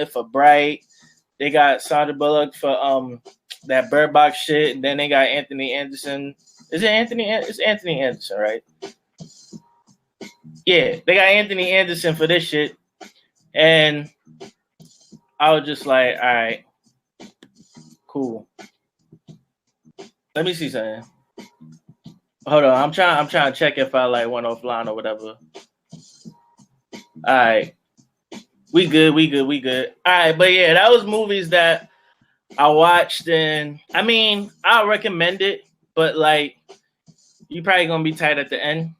for Bright. They got Sandra Bullock for that Bird Box shit. And then they got Anthony Anderson. Is it Anthony? It's Anthony Anderson, right? Yeah, they got Anthony Anderson for this shit. And I was just like, all right, cool. Let me see something. Hold on, I'm trying to check if I like went offline or whatever. All right. We good. All right, but yeah, that was movies that I watched, and I mean, I'll recommend it, but like, you probably gonna be tight at the end.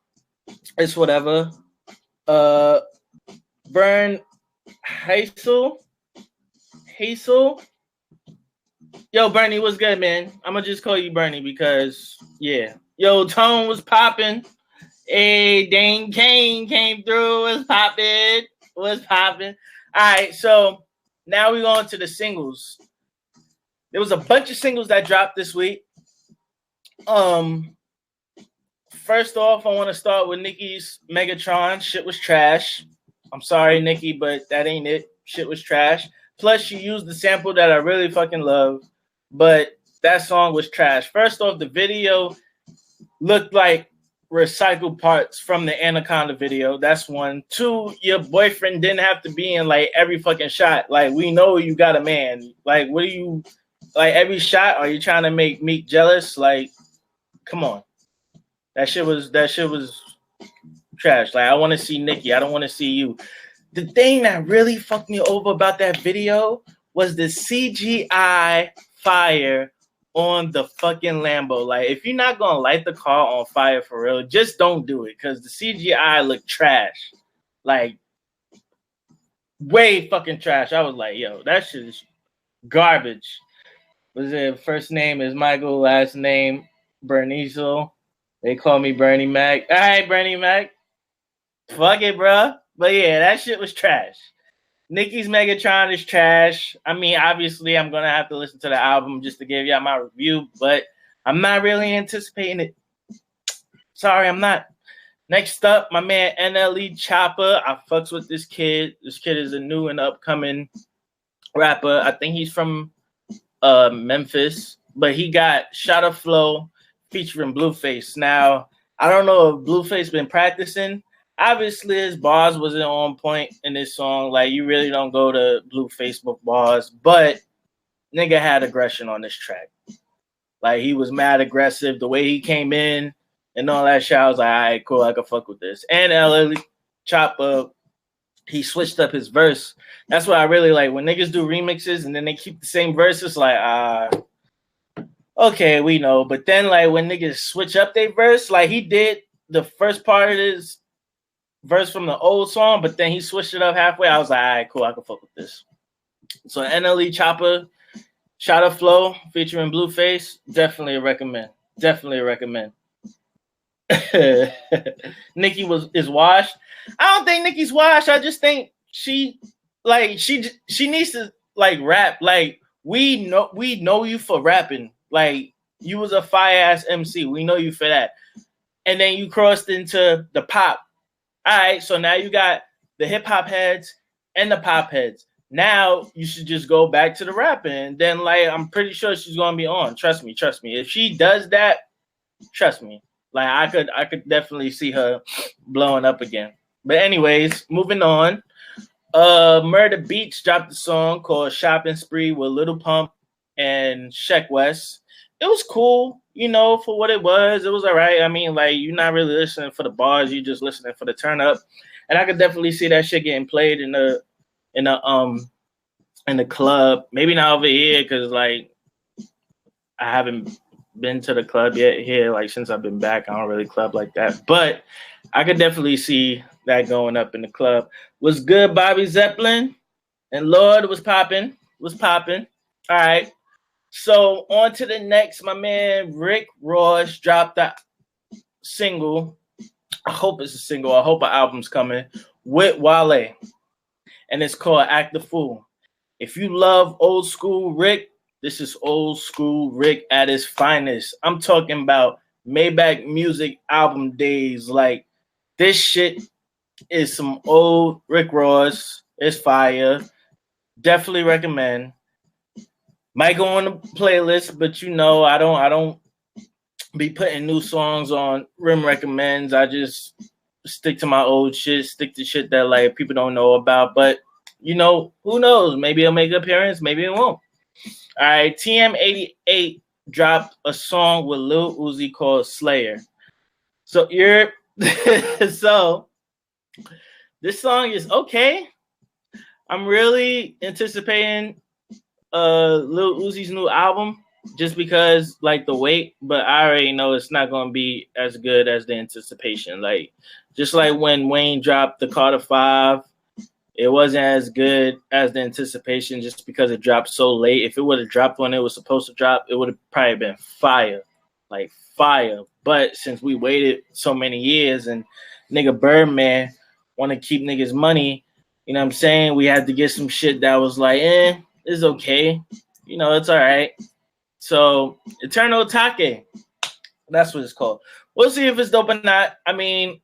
It's whatever. Vern Hazel. Yo, Bernie, what's good, man? I'm gonna just call you Bernie because, yeah. Yo, Tone was popping. Hey, Dane Kane came through. Was popping. All right, so now we're going to the singles. There was a bunch of singles that dropped this week. First off, I want to start with Nicki's Megatron. Shit was trash. I'm sorry, Nicki, but that ain't it. Shit was trash. Plus, she used the sample that I really fucking love, but that song was trash. First off, the video looked like recycled parts from the Anaconda video. That's one. Two, your boyfriend didn't have to be in like every fucking shot. Like, we know you got a man. Like, what do you like every shot? Are you trying to make Meek jealous? Like, come on. That shit was trash. Like, I want to see Nicki. I don't want to see you. The thing that really fucked me over about that video was the CGI fire on the fucking Lambo. Like, if you're not gonna light the car on fire for real, just don't do it, because the CGI looked trash. Like, way fucking trash. I was like, yo, that shit is garbage. Was it first name is Michael, last name Bernizo. They call me Bernie Mac. All right, Bernie Mac. Fuck it, bro. But yeah, that shit was trash. Nicki's Megatron is trash. I mean, obviously, I'm going to have to listen to the album just to give y'all my review, but I'm not really anticipating it. Sorry, I'm not. Next up, my man NLE Chopper. I fucks with this kid. This kid is a new and upcoming rapper. I think he's from Memphis, but he got Shot of Flow featuring Blueface. Now, I don't know if Blueface been practicing. Obviously, his bars wasn't on point in this song. Like, you really don't go to Blue Facebook bars, but nigga had aggression on this track. Like, he was mad aggressive. The way he came in and all that shit, I was like, all right, cool, I can fuck with this. And LL Chopper, he switched up his verse. That's what I really like. When niggas do remixes and then they keep the same verses, like, okay, we know. But then, like, when niggas switch up their verse, like, he did the first part of his verse from the old song, but then he switched it up halfway. I was like, all right, cool, I can fuck with this. So NLE Chopper, Shot of Flow featuring Blueface, definitely recommend. Nicki is washed. I don't think Nicki's washed. I just think she needs to like rap. Like, we know you for rapping. Like, you was a fire ass MC. We know you for that. And then you crossed into the pop. All right, so now you got the hip hop heads and the pop heads. Now you should just go back to the rapping. And then, like, I'm pretty sure she's gonna be on. Trust me. If she does that, trust me. Like, I could definitely see her blowing up again. But anyways, moving on. Murder Beats dropped a song called Shopping Spree with Lil Pump and Sheck West. It was cool, you know, for what it was. It was all right. I mean, like, you're not really listening for the bars, you're just listening for the turn up. And I could definitely see that shit getting played in the club. Maybe not over here, because like I haven't been to the club yet here. Like, since I've been back, I don't really club like that. But I could definitely see that going up in the club. Was good, Bobby Zeppelin and Lord was popping. All right. So on to the next, my man Rick Ross dropped that single. I hope it's a single. I hope an album's coming with Wale. And it's called Act the Fool. If you love old school Rick, this is old school Rick at his finest. I'm talking about Maybach Music album days. Like, this shit is some old Rick Ross. It's fire. Definitely recommend. Might go on the playlist, but you know, I don't be putting new songs on Rim Recommends. I just stick to my old shit, stick to shit that like people don't know about. But you know, who knows? Maybe it'll make an appearance, maybe it won't. All right, TM88 dropped a song with Lil Uzi called Slayer. So you're so this song is okay. I'm really anticipating Lil Uzi's new album just because like the wait, but I already know it's not gonna be as good as the anticipation. Like just like when Wayne dropped the Kota 5, it wasn't as good as the anticipation just because it dropped so late. If it would have dropped when it was supposed to drop, it would have probably been fire. Like fire. But since we waited so many years and nigga Birdman wanna keep niggas money, you know what I'm saying? We had to get some shit that was like, it's okay. You know, it's all right. So, Eternal Take. That's what it's called. We'll see if it's dope or not. I mean,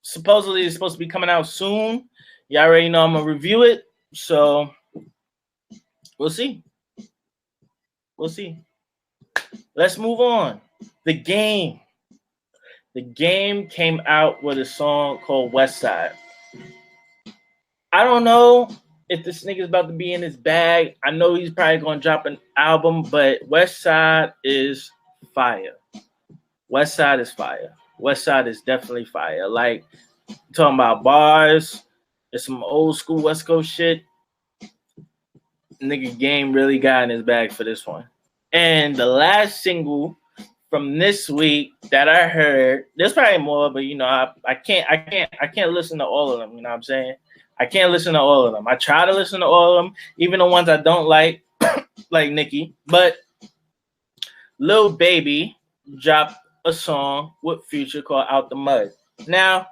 supposedly it's supposed to be coming out soon. You already know I'm going to review it. So, we'll see. We'll see. Let's move on. The Game. The Game came out with a song called West Side. I don't know if this nigga's about to be in his bag. I know he's probably going to drop an album, but West Side is fire. West Side is fire. West Side is definitely fire. Like, talking about bars, there's some old school West Coast shit. Nigga Game really got in his bag for this one. And the last single from this week that I heard, there's probably more, but you know, I can't listen to all of them. You know what I'm saying? I can't listen to all of them. I try to listen to all of them, even the ones I don't like, like Nicki. But Lil Baby dropped a song with Future called Out the Mud. Now,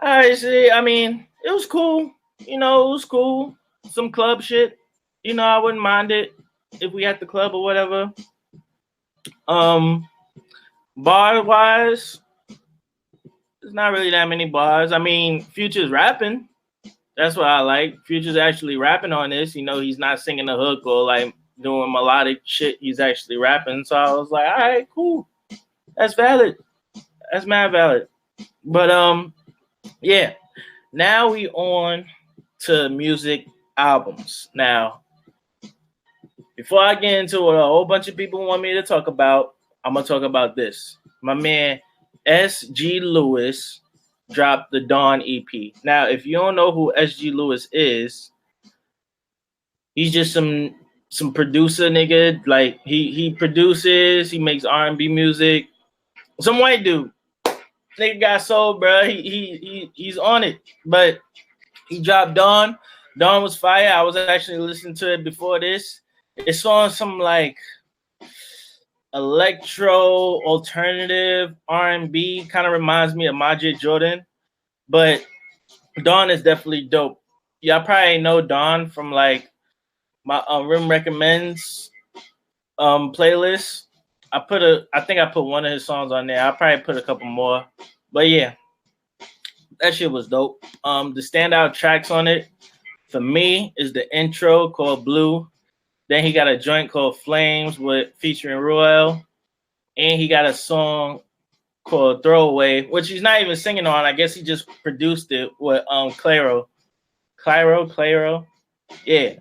I mean, it was cool. You know, it was cool. Some club shit. You know, I wouldn't mind it if we at the club or whatever. Bar wise, there's not really that many bars. I mean, Future's rapping. That's what I like. Future's actually rapping on this. You know, he's not singing the hook or like doing melodic shit. He's actually rapping. So I was like, all right, cool. That's valid. That's mad valid. But yeah. Now we on to music albums. Now, before I get into what a whole bunch of people want me to talk about, I'm gonna talk about this. My man S.G. Lewis dropped the Dawn EP. Now, if you don't know who S.G. Lewis is, he's just some producer nigga. Like he produces, he makes R&B music. Some white dude. Nigga got soul, bro. He's on it. But he dropped Dawn. Dawn was fire. I was actually listening to it before this. It's on some like electro alternative R&B. Kind of reminds me of Majid Jordan. But Dawn is definitely dope. Y'all probably know Dawn from like my Rim Recommends playlist. I think I put one of his songs on there. I'll probably put a couple more. But yeah, that shit was dope. The standout tracks on it for me is the intro called Blue. Then he got a joint called Flames with featuring Royal. And he got a song called Throwaway, which he's not even singing on. I guess he just produced it with Clairo. Yeah,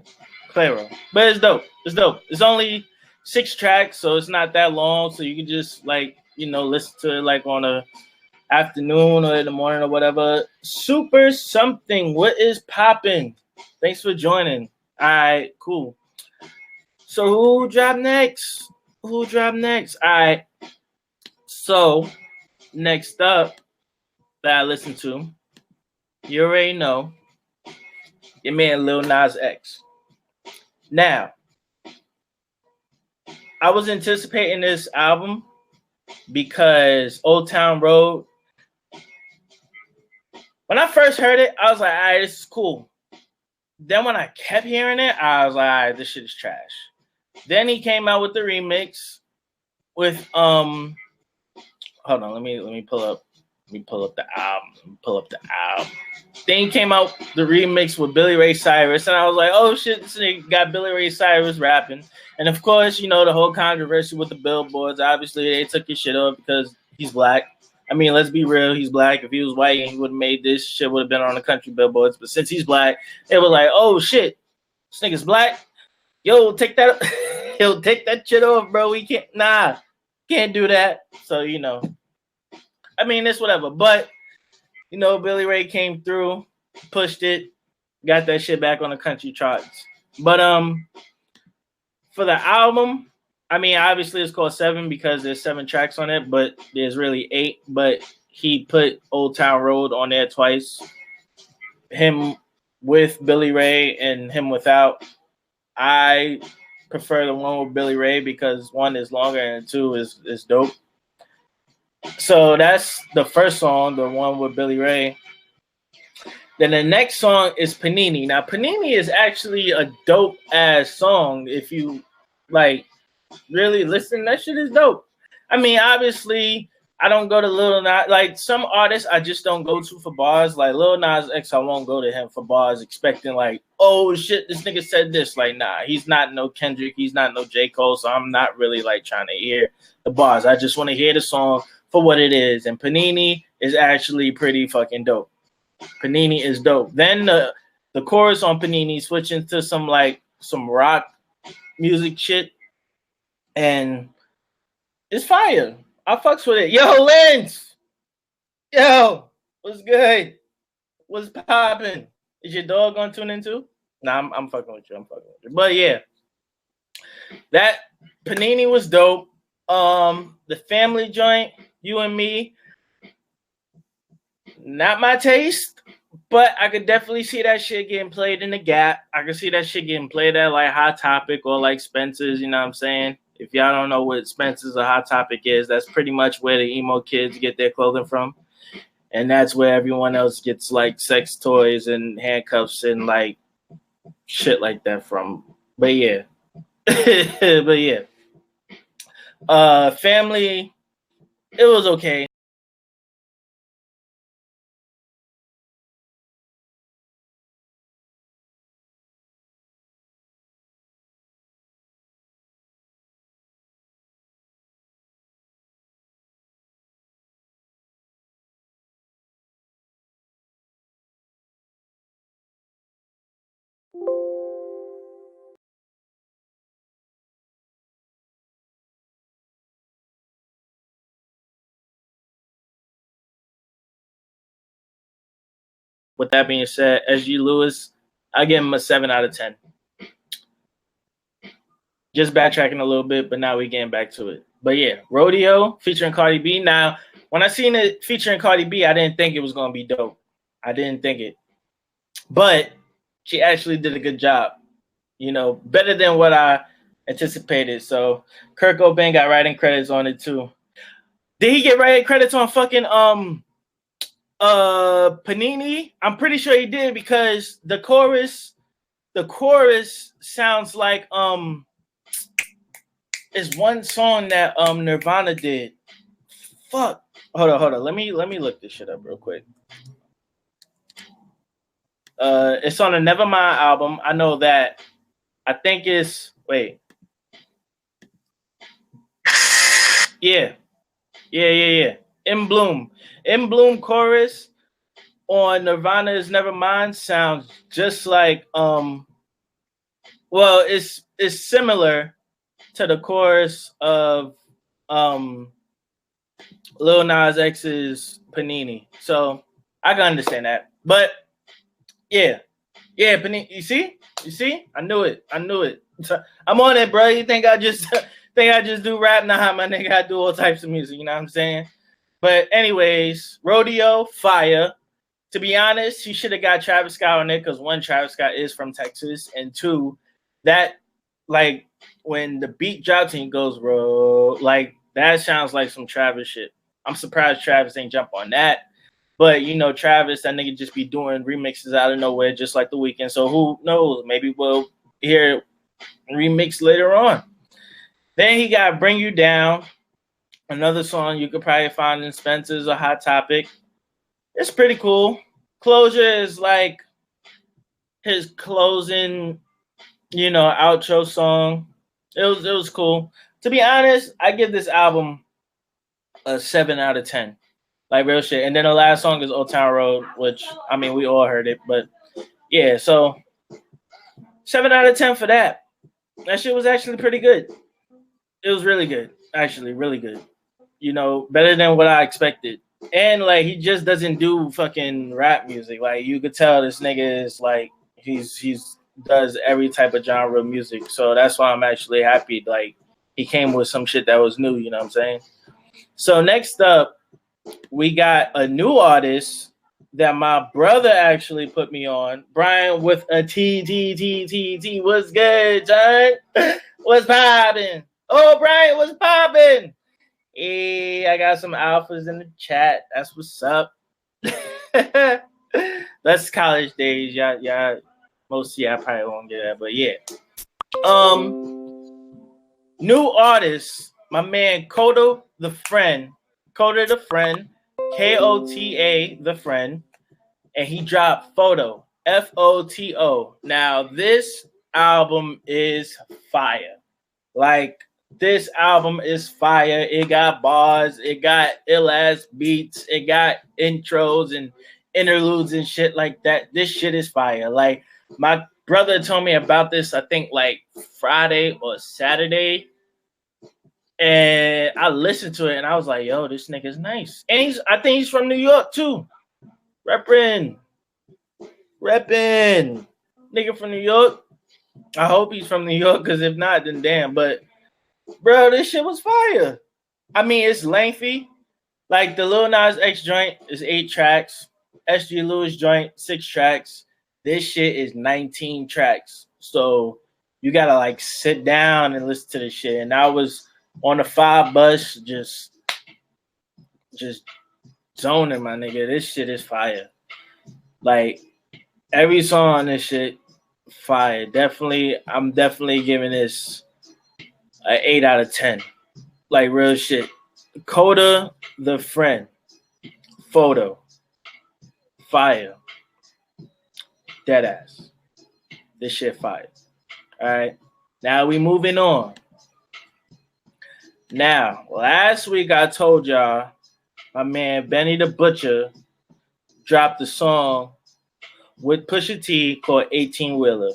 Clairo. But it's dope. It's dope. It's only 6 tracks, so it's not that long. So you can just like, you know, listen to it like on a afternoon or in the morning or whatever. Super something. What is popping? Thanks for joining. All right, cool. So who dropped next? All right. So next up that I listened to, you already know, your man Lil Nas X. Now, I was anticipating this album because Old Town Road, when I first heard it, I was like, all right, this is cool. Then when I kept hearing it, I was like, all right, this shit is trash. Then he came out with the remix with hold on, let me pull up Let me pull up the album. Then he came out the remix with Billy Ray Cyrus, and I was like, oh shit, this nigga got Billy Ray Cyrus rapping. And of course, you know, the whole controversy with the billboards. Obviously, they took his shit off because he's black. I mean, let's be real, he's black. If he was white, he would have made this shit, would have been on the country billboards. But since he's black, they were like, oh shit, this nigga's black. Yo, take that. He'll take that shit off, bro. We can't do that. So, you know, I mean, it's whatever. But, you know, Billy Ray came through, pushed it, got that shit back on the country charts. But for the album, I mean, obviously it's called 7 because there's 7 tracks on it, but there's really 8. But he put Old Town Road on there twice. Him with Billy Ray and him without. I prefer the one with Billy Ray because 1 is longer and 2 is dope. So that's the first song, the one with Billy Ray. Then the next song is Panini. Now, Panini is actually a dope ass song. If you like really listen, that shit is dope. I mean, obviously, I don't go to Lil Nas. Like some artists, I just don't go to for bars. Like Lil Nas X, I won't go to him for bars, expecting like, oh shit, this nigga said this. Like, nah, he's not no Kendrick, he's not no J. Cole, so I'm not really like trying to hear the bars. I just want to hear the song for what it is. And Panini is actually pretty fucking dope. Panini is dope. Then the chorus on Panini switching to some rock music shit, and it's fire. I fucks with it. Yo, Lance. Yo, what's good? What's popping? Is your dog gonna tune in too? Nah, I'm fucking with you. But yeah, that Panini was dope. The family joint, You and Me, not my taste, but I could definitely see that shit getting played in the Gap. I could see that shit getting played at like Hot Topic or like Spencer's, you know what I'm saying? If y'all don't know what Spencer's or Hot Topic is, that's pretty much where the emo kids get their clothing from. And that's where everyone else gets like sex toys and handcuffs and like shit like that from. But yeah. Family, it was okay. With that being said, SG Lewis, I give him a 7 out of 10. Just backtracking a little bit, but now we're getting back to it. But yeah, Rodeo featuring Cardi B. Now, when I seen it featuring Cardi B, I didn't think it was going to be dope. I didn't think it. But she actually did a good job. You know, better than what I anticipated. So Kurt Cobain got writing credits on it too. Did he get writing credits on fucking Panini? I'm pretty sure he did because the chorus sounds like is one song that Nirvana did. Fuck. Hold on. Let me look this shit up real quick. It's on the Nevermind album. I know that. I think it's Yeah. In Bloom chorus on Nirvana's Nevermind sounds just like well, it's similar to the chorus of Lil Nas X's Panini. So I can understand that. But yeah, Panini. You see? I knew it. I'm on it, bro. You think I just do rap? Nah, my nigga, I do all types of music. You know what I'm saying? But anyways, Rodeo, fire. To be honest, he should have got Travis Scott on it because 1, Travis Scott is from Texas, and 2, that like when the beat drops and he goes, like that sounds like some Travis shit. I'm surprised Travis ain't jump on that. But you know, Travis, that nigga just be doing remixes out of nowhere, just like The Weeknd. So who knows? Maybe we'll hear remix later on. Then he got Bring You Down, another song you could probably find in Spencer's or Hot Topic. It's pretty cool. Closure is like his closing, outro song. It was cool. To be honest, I give this album a 7 out of 10. Like real shit. And then the last song is Old Town Road, which I mean we all heard it, but yeah, so 7 out of 10 for that. That shit was actually pretty good. It was really good. Actually, really good. Better than what I expected. And like he just doesn't do fucking rap music. Like you could tell this nigga is like he's does every type of genre of music. So that's why I'm actually happy. Like he came with some shit that was new, you know what I'm saying? So next up, we got a new artist that my brother actually put me on. Brian with a T. What's good, John? What's poppin'? Oh, Brian, what's poppin'? Hey, I got some alphas in the chat. That's what's up. That's college days. Y'all, most of y'all probably won't get that, but yeah. New artist, my man Kota the Friend. Kota the Friend. Kota the Friend. And he dropped Foto. Foto. Now, this album is fire. Like, this album is fire. It got bars. It got ill-ass beats. It got intros and interludes and shit like that. This shit is fire. Like, my brother told me about this, I think, like, Friday or Saturday. And I listened to it, and I was like, yo, this nigga's nice. And I think he's from New York, too. Reppin'. Nigga from New York. I hope he's from New York, because if not, then damn. But, bro, this shit was fire. I mean, it's lengthy. Like, the Lil Nas X joint is 8 tracks. SG Lewis joint, 6 tracks. This shit is 19 tracks. So, you got to, like, sit down and listen to this shit. And I was on the 5 bus just zoning, my nigga. This shit is fire. Like, every song on this shit, fire. I'm definitely giving this an 8 out of 10. Like, real shit. Kota the Friend. Foto. Fire. Deadass. This shit fire. Alright. Now we moving on. Now, last week I told y'all my man Benny the Butcher dropped a song with Pusha T called 18 Wheeler.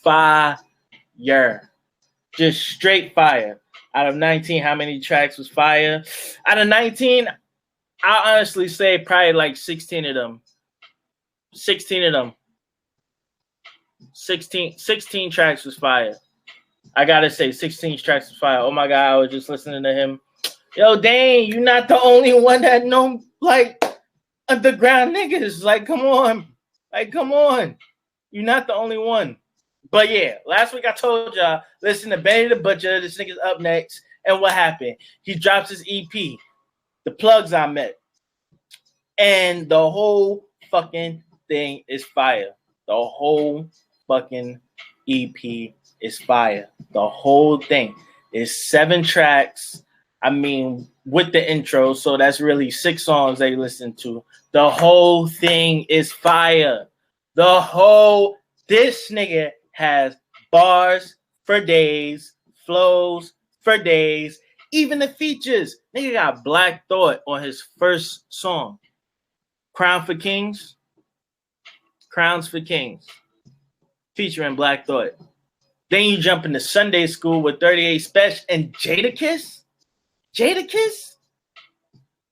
Fire. Just straight fire. Out of 19, how many tracks was fire? Out of 19, I'll honestly say probably like 16 of them. 16 tracks was fire. I gotta say, 16 tracks was fire. Oh my God, I was just listening to him. Yo, Dane, you're not the only one that know, like, underground niggas. Like, come on. You're not the only one. But yeah, last week I told y'all, listen to Benny the Butcher. This nigga's up next. And what happened? He drops his EP, The Plugs I Met. And the whole fucking thing is fire. The whole fucking EP is fire. The whole thing is 7 tracks. I mean, with the intro, so that's really 6 songs they listen to. The whole thing is fire. This nigga has bars for days, flows for days, even the features. Nigga got Black Thought on his first song. Crowns for Kings, featuring Black Thought. Then you jump into Sunday School with 38 Special and Jadakiss.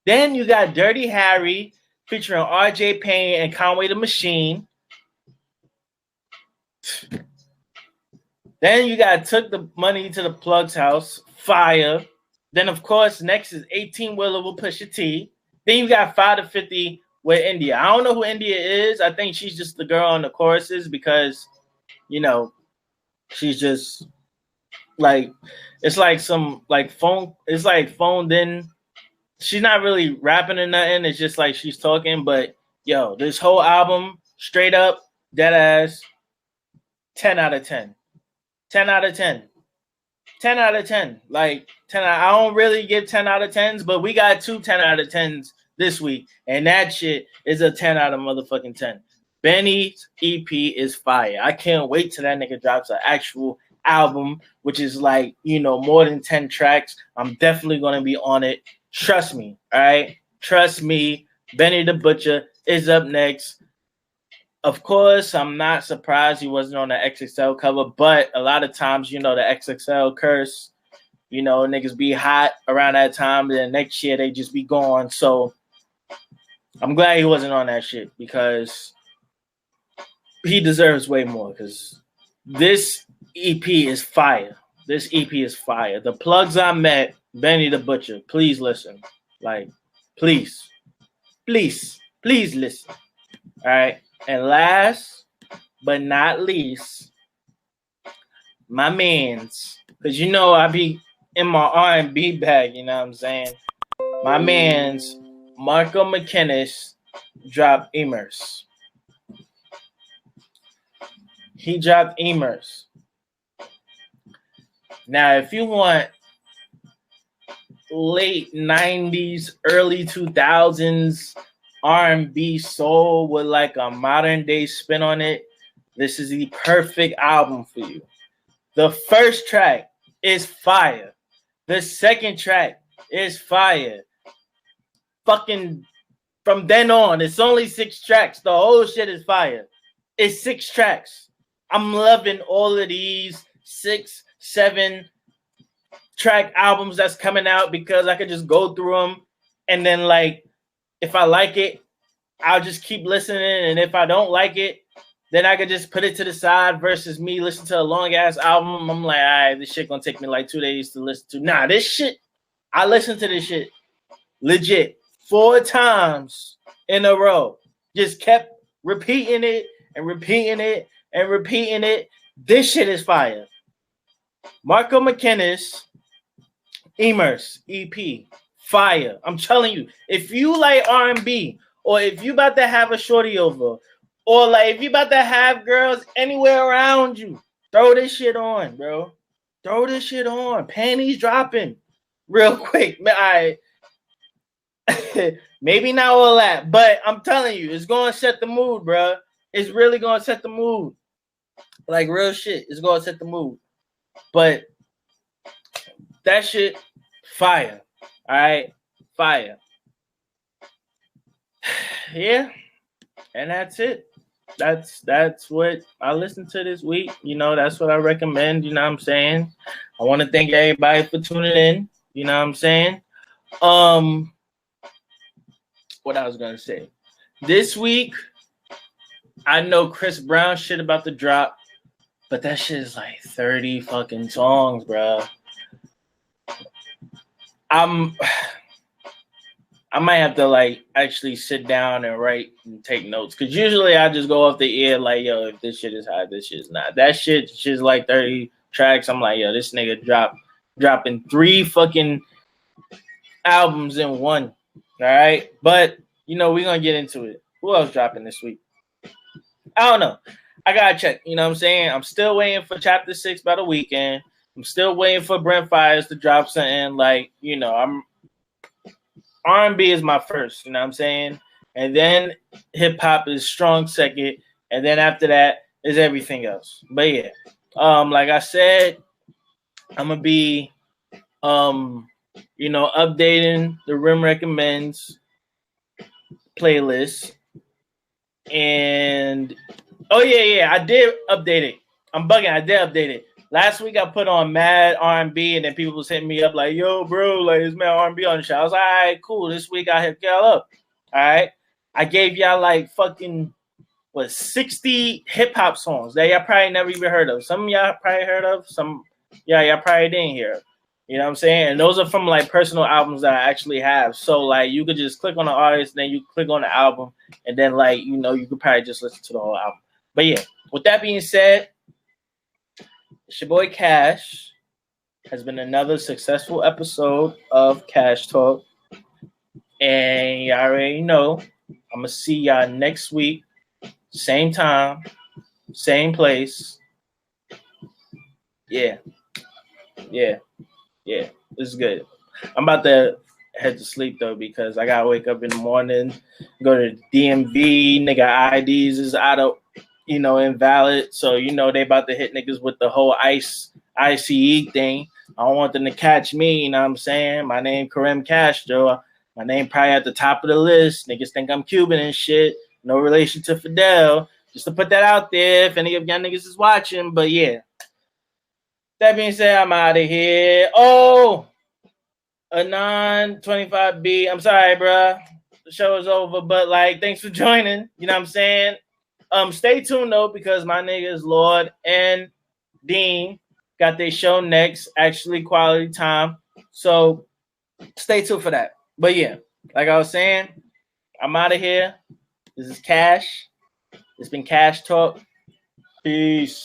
Then you got Dirty Harry featuring RJ Payne and Conway the Machine. Then you got Took the Money to the Plug's House. Fire. Then, of course, next is 18 Wheeler with Pusha T. Then you got 5 to 50 with India. I don't know who India is. I think she's just the girl on the choruses because, she's just like, it's like some like phone. It's like phoned in. She's not really rapping or nothing. It's just like she's talking. But yo, this whole album, straight up, dead ass, 10 out of 10. 10 out of 10. 10 out of 10. Like 10. I don't really give 10 out of 10s, but we got 2 10 out of 10s this week, and that shit is a 10 out of motherfucking 10. Benny's EP is fire. I can't wait till that nigga drops an actual album, which is like, you know, more than 10 tracks. I'm definitely going to be on it. Trust me, all right? Trust me. Benny the Butcher is up next. Of course, I'm not surprised he wasn't on the XXL cover, but a lot of times, you know, the XXL curse, you know, niggas be hot around that time, and then next year they just be gone. So I'm glad he wasn't on that shit because he deserves way more because this EP is fire. This EP is fire. The plugs I met, Benny the Butcher, please listen. Like, please listen. All right. And last but not least, my mans, because you know I be in my R&B bag, you know what I'm saying? My mans, Marco McKinnis, dropped E-Merse. He dropped E-Merse. Now, if you want late 90s, early 2000s R&B soul with like a modern day spin on it, this is the perfect album for you. The first track is fire. The second track is fire. Fucking from then on, it's only 6 tracks. The whole shit is fire. It's 6 tracks. I'm loving all of these 6, 7 track albums that's coming out because I could just go through them and then like if I like it, I'll just keep listening, and if I don't like it, then I could just put it to the side versus me listen to a long ass album. I'm like, all right, this shit gonna take me like 2 days to listen to. Nah, this shit, I listened to this shit legit 4 times in a row. Just kept repeating it and repeating it and repeating it. This shit is fire. Marco McKinnis, E-Merse EP, fire. I'm telling you, if you like R&B, or if you about to have a shorty over, or like if you about to have girls anywhere around you, throw this shit on, bro. Throw this shit on. Panties dropping real quick. I maybe not all that, but I'm telling you, it's gonna set the mood, bro. It's really gonna set the mood. Like real shit. It's gonna set the mood. But that shit, fire. All right, fire. Yeah, and that's it. That's what I listened to this week. You know, that's what I recommend. You know what I'm saying? I want to thank everybody for tuning in. You know what I'm saying? What I was gonna say. This week, I know Chris Brown shit about to drop, but that shit is like 30 fucking songs, bro. I might have to like actually sit down and write and take notes, because usually I just go off the ear like, yo, if this shit is hot, this shit is not. That shit's like 30 tracks. I'm like, yo, this nigga dropping 3 fucking albums in one. All right, but you know we're gonna get into it. Who else dropping this week? I don't know. I gotta check. You know what I'm saying? I'm still waiting for Chapter 6 by the weekend. I'm still waiting for Brent Fires to drop something. Like, you know, I'm R&B is my first. You know what I'm saying? And then hip hop is strong second, and then after that is everything else. But yeah, like I said, I'm gonna be you know, updating the Rim Recommends playlist. And oh yeah, I did update it. I'm bugging. I did update it. Last week I put on mad R&B, and then people was hitting me up like, yo, bro, like it's mad R&B on the show. I was like, all right, cool. This week I hit y'all up. All right. I gave y'all like fucking 60 hip hop songs that y'all probably never even heard of. Some of y'all probably heard of. Some y'all probably didn't hear. You know what I'm saying? And those are from like personal albums that I actually have. So like you could just click on the artist, then you click on the album, and then like, you know, you could probably just listen to the whole album. But yeah, with that being said, it's your boy Cash. Has been another successful episode of Cash Talk. And you already know, I'm going to see y'all next week. Same time, same place. Yeah. This is good. I'm about to head to sleep though because I gotta wake up in the morning, go to DMV. Nigga, IDs is out of, invalid. So they about to hit niggas with the whole ICE thing. I don't want them to catch me. You know what I'm saying? My name Rim Castro. My name probably at the top of the list. Niggas think I'm Cuban and shit. No relation to Fidel. Just to put that out there if any of y'all niggas is watching. But yeah. That being said, I'm out of here. Oh, Anon 25B. I'm sorry, bro. The show is over, but thanks for joining. You know what I'm saying? Stay tuned though, because my niggas Lord and Dean got their show next. Actually, quality time. So stay tuned for that. But yeah, like I was saying, I'm out of here. This is Cash. It's been Cash Talk. Peace.